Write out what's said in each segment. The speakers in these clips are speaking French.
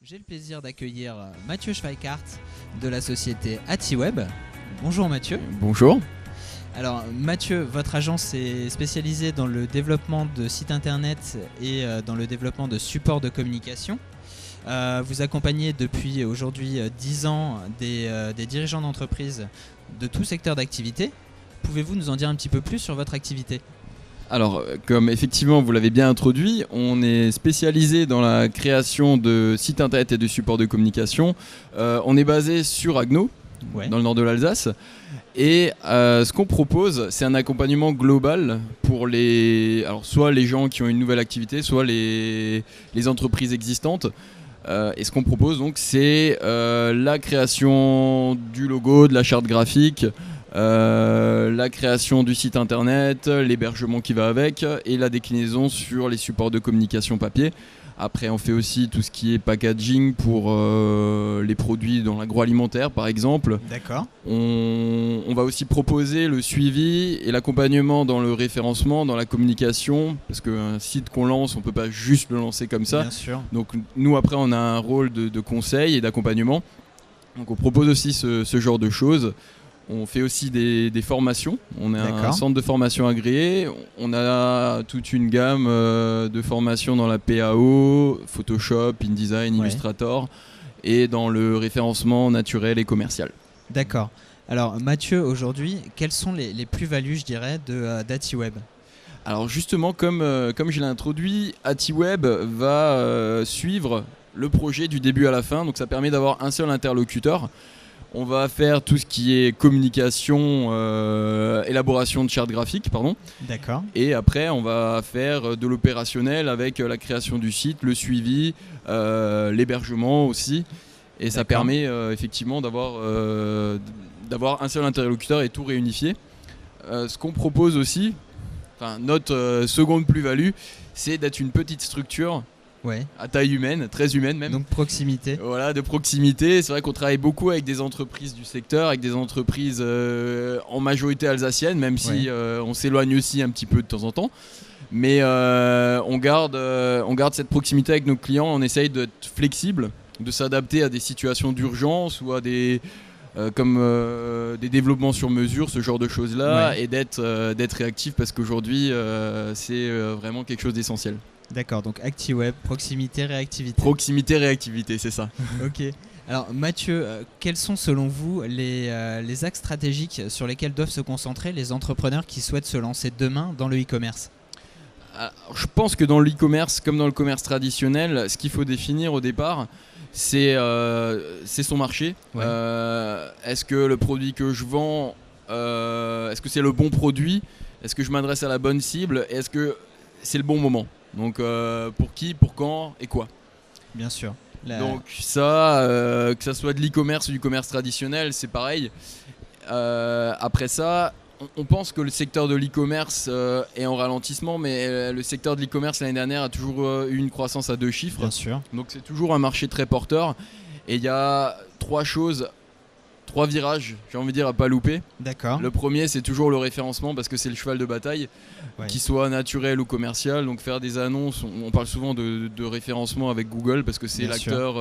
J'ai le plaisir d'accueillir Mathieu Schweikart de la société Atiweb. Bonjour Mathieu. Bonjour. Alors Mathieu, votre agence est spécialisée dans le développement de sites internet et dans le développement de supports de communication. Vous accompagnez depuis aujourd'hui 10 ans des dirigeants d'entreprises de tout secteur d'activité. Pouvez-vous nous en dire un petit peu plus sur votre activité ? Alors, comme effectivement vous l'avez bien introduit, on est spécialisé dans la création de sites internet et de supports de communication. On est basé sur Haguenau, dans le nord de l'Alsace. Et ce qu'on propose, c'est un accompagnement global pour soit les gens qui ont une nouvelle activité, soit les entreprises existantes. Et ce qu'on propose donc, c'est la création du logo, de la charte graphique, la création du site internet, l'hébergement qui va avec et la déclinaison sur les supports de communication papier. Après, on fait aussi tout ce qui est packaging pour les produits dans l'agroalimentaire, par exemple. D'accord. On va aussi proposer le suivi et l'accompagnement dans le référencement, dans la communication, parce qu'un site qu'on lance, on ne peut pas juste le lancer comme ça. Bien sûr. Donc nous, après, on a un rôle de conseil et d'accompagnement. Donc on propose aussi ce genre de choses. On fait aussi des formations, on est un centre de formation agréé, on a toute une gamme de formations dans la PAO, Photoshop, InDesign, Illustrator et dans le référencement naturel et commercial. D'accord. Alors Mathieu, aujourd'hui, quelles sont les plus-values, je dirais, d'Atiweb ? Alors justement, comme je l'ai introduit, Atiweb va suivre le projet du début à la fin, donc ça permet d'avoir un seul interlocuteur. On va faire tout ce qui est communication, élaboration de charte graphique, pardon. D'accord. Et après, on va faire de l'opérationnel avec la création du site, le suivi, l'hébergement aussi. Et ça permet effectivement d'avoir un seul interlocuteur et tout réunifié. Ce qu'on propose aussi, notre seconde plus-value, c'est d'être une petite structure. À taille humaine, très humaine même. Donc proximité. Voilà, de proximité. C'est vrai qu'on travaille beaucoup avec des entreprises du secteur, avec des entreprises en majorité alsaciennes, même si on s'éloigne aussi un petit peu de temps en temps. Mais on garde cette proximité avec nos clients. On essaye d'être flexible, de s'adapter à des situations d'urgence ou à des développements sur mesure, ce genre de choses-là, et d'être réactif parce qu'aujourd'hui, c'est vraiment quelque chose d'essentiel. D'accord, donc Atiweb, proximité, réactivité. Proximité, réactivité, c'est ça. Ok. Alors Mathieu, quels sont selon vous les axes stratégiques sur lesquels doivent se concentrer les entrepreneurs qui souhaitent se lancer demain dans le e-commerce ? Alors, je pense que dans le e-commerce, comme dans le commerce traditionnel, ce qu'il faut définir au départ, c'est son marché. Est-ce que le produit que je vends, est-ce que c'est le bon produit ? Est-ce que je m'adresse à la bonne cible ? Est-ce que c'est le bon moment ? Donc pour qui, pour quand et quoi ? Bien sûr. Donc ça, que ça soit de l'e-commerce ou du commerce traditionnel, c'est pareil. Après ça, on pense que le secteur de l'e-commerce est en ralentissement, mais le secteur de l'e-commerce l'année dernière a toujours eu une croissance à 2 chiffres. Bien sûr. Donc c'est toujours un marché très porteur. Et il y a 3 virages, j'ai envie de dire, à pas louper. D'accord. Le premier, c'est toujours le référencement parce que c'est le cheval de bataille, qu'il soit naturel ou commercial. Donc faire des annonces, on parle souvent de référencement avec Google parce que c'est l'acteur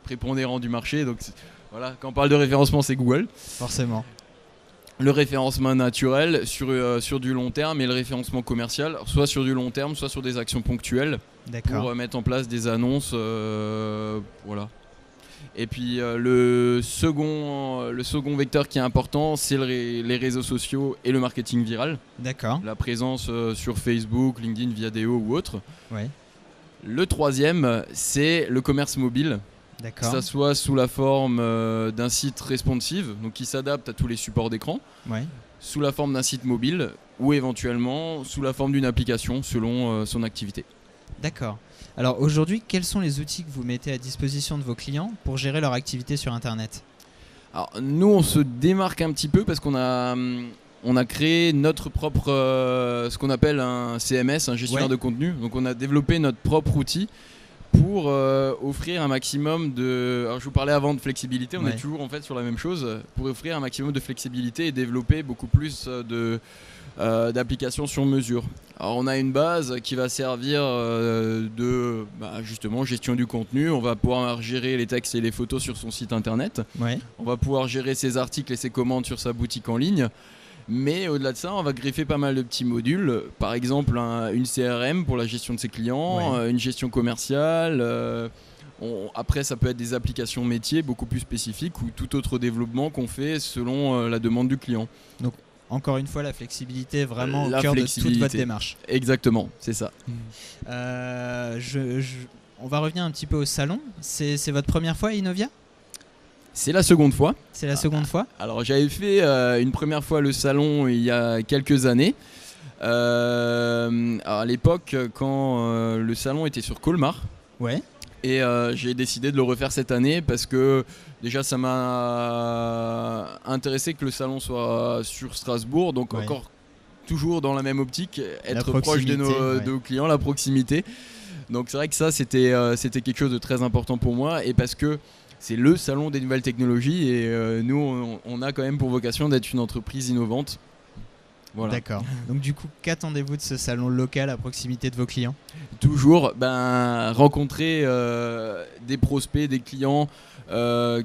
prépondérant du marché. Donc voilà, quand on parle de référencement, c'est Google. Forcément. Le référencement naturel sur du long terme et le référencement commercial, soit sur du long terme, soit sur des actions ponctuelles pour mettre en place des annonces. Voilà. Et puis le second vecteur qui est important, c'est les réseaux sociaux et le marketing viral. D'accord. La présence sur Facebook, LinkedIn, Viadeo ou autre. Ouais. Le troisième, c'est le commerce mobile. D'accord. Que ça soit sous la forme d'un site responsive, donc qui s'adapte à tous les supports d'écran, sous la forme d'un site mobile ou éventuellement sous la forme d'une application selon son activité. D'accord. Alors aujourd'hui, quels sont les outils que vous mettez à disposition de vos clients pour gérer leur activité sur Internet ? Alors nous, on se démarque un petit peu parce qu'on a créé notre propre, ce qu'on appelle un CMS, un gestionnaire de contenu. Donc on a développé notre propre outil pour offrir un maximum de... Alors je vous parlais avant de flexibilité, on Ouais. est toujours en fait sur la même chose, pour offrir un maximum de flexibilité et développer beaucoup plus d'applications sur mesure. Alors on a une base qui va servir de justement gestion du contenu, on va pouvoir gérer les textes et les photos sur son site internet, Ouais. on va pouvoir gérer ses articles et ses commandes sur sa boutique en ligne. Mais au-delà de ça, on va greffer pas mal de petits modules. Par exemple, une CRM pour la gestion de ses clients, Ouais. une gestion commerciale. Après, ça peut être des applications métiers beaucoup plus spécifiques ou tout autre développement qu'on fait selon la demande du client. Encore une fois, la flexibilité est vraiment La au cœur de toute flexibilité. votre démarche. Exactement, c'est ça. On va revenir un petit peu au salon. C'est votre première fois à Innovia ? C'est la seconde fois. C'est la seconde fois ? Alors, j'avais fait une première fois le salon il y a quelques années. Alors, à l'époque, quand le salon était sur Colmar. Ouais. Et j'ai décidé de le refaire cette année parce que déjà ça m'a intéressé que le salon soit sur Strasbourg, donc Ouais. encore toujours dans la même optique, être proche proximité, de nos clients, la proximité. Donc c'est vrai que ça c'était quelque chose de très important pour moi et parce que c'est le salon des nouvelles technologies et nous on a quand même pour vocation d'être une entreprise innovante. Voilà. D'accord. Donc du coup, qu'attendez-vous de ce salon local à proximité de vos clients ? Toujours rencontrer des prospects, des clients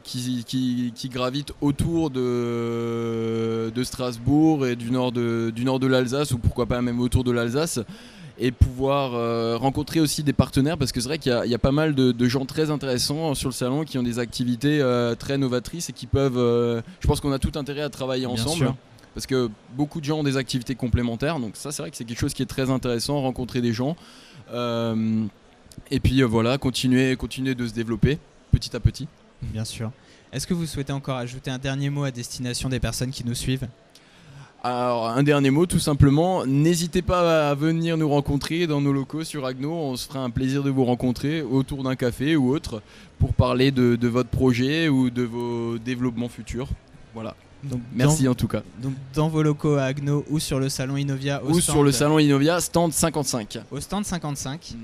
qui gravitent autour de Strasbourg et du nord de l'Alsace ou pourquoi pas même autour de l'Alsace et pouvoir rencontrer aussi des partenaires parce que c'est vrai qu'il y a pas mal de gens très intéressants sur le salon qui ont des activités très novatrices et qui peuvent je pense qu'on a tout intérêt à travailler Bien ensemble. sûr. Parce que beaucoup de gens ont des activités complémentaires, donc ça c'est vrai que c'est quelque chose qui est très intéressant, rencontrer des gens. Et puis voilà, continuer de se développer petit à petit. Bien sûr. Est-ce que vous souhaitez encore ajouter un dernier mot à destination des personnes qui nous suivent ? Alors un dernier mot tout simplement, n'hésitez pas à venir nous rencontrer dans nos locaux sur Agno, on se fera un plaisir de vous rencontrer autour d'un café ou autre pour parler de votre projet ou de vos développements futurs. Voilà. Donc, Merci en tout cas. Donc dans vos locaux à Agno ou sur le salon Innovia Ou sur le salon Innovia, stand 55. Au stand 55.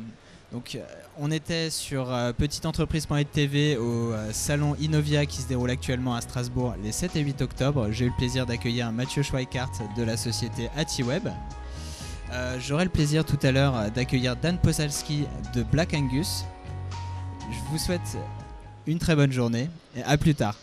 Donc on était sur petiteentreprise.tv au salon Innovia qui se déroule actuellement à Strasbourg les 7 et 8 octobre. J'ai eu le plaisir d'accueillir Mathieu Schweikart de la société Atiweb. J'aurai le plaisir tout à l'heure d'accueillir Dan Posalski de Black Angus. Je vous souhaite une très bonne journée et à plus tard.